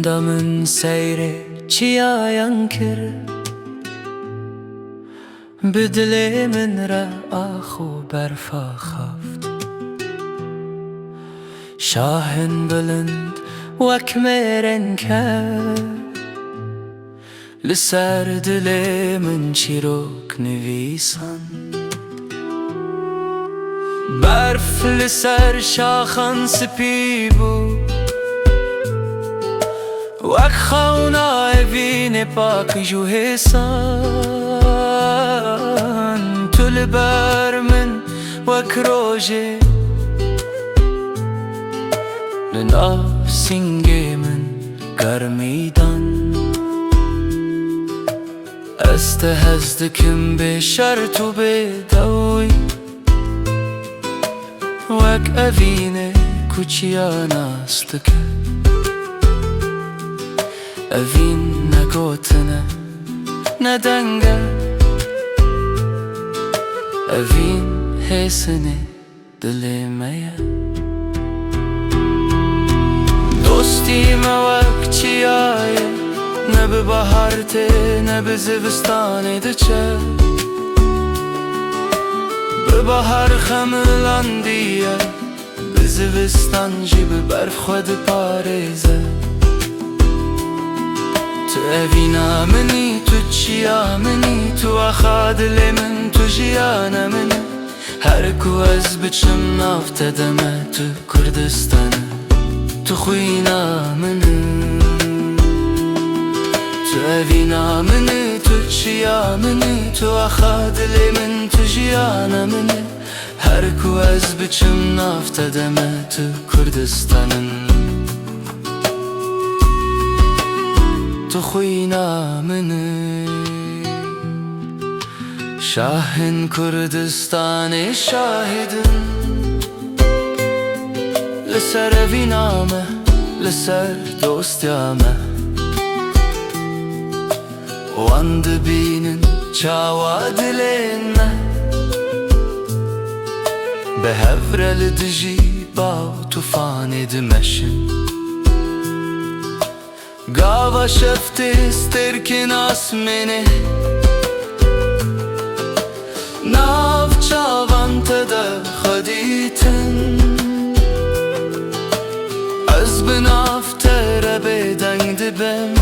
دا من سیر چیاین کرد بدل من را آخو برفا خفت شاهن بلند وک میرن کرد لسر دل من چیروک نویسند برف لسر شاخان سپی بود وک خونه وین پاک جو حسان تو لبر من وک روژه لناف سنگ من گرمیدن استهزدکم به شرط و به دوی وک اوین کوچیان است که اوین نگوتنه ندنگه اوین حسنه دل میه دوستی موک چیایه نه به بهارته نه به زوستانه دچه به بهار خملاندیه به زوستان جی به برف خود پاریزه تو اوینا منی تو چیا منی تو اخادل من تو جیانا منی هر کو از بچم نافته دمه تو کردستانه تو خوینا منی تو اوینا منی تو چیا منی تو اخادل من تو جیانا منی هر کو از بچم نافته دمه تو کردستانه تو خوینا منی شاهن کردستان شاهدن لسر اوینامه لسر دوستیامه واند بینن چاوا دلینه به هفرل دجی با توفان دمشن گاوا شفته استرکن آسمنه ناف چاوان تده خدیتن از بناف تره بدنگ دبم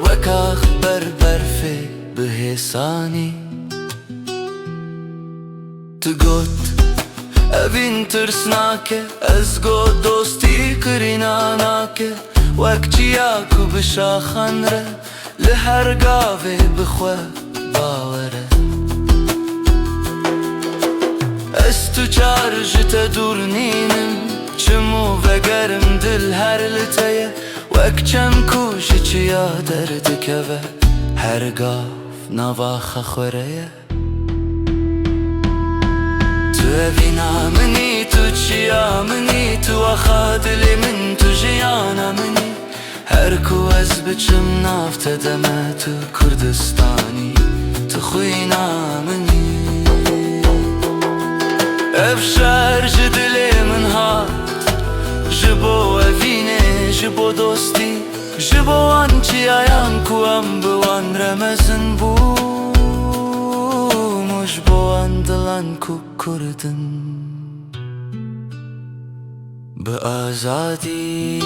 وکاخ برفه به حسانی تو گوت اوین ترسناکه از گو دوستی کریناناکه وک چیا کو بشاخن ره لهر گاوه بخواه باوره از تو چارجت دور نینم چمو وگرم دل هر لطیه وک چم کوش چیا درد که هر گاف نواخ خوره تو اوینا منی تو چیا منی تو اخادل من تو جیانا منی هر کو از بچم نافته دمه تو کردستانی تو خوینا منی افشار جدل من هات جبو اوینه جبو دوستی جبو آن چیایان کو ام بوان رمزن بو مش بوان دلان کو کردن به آزادی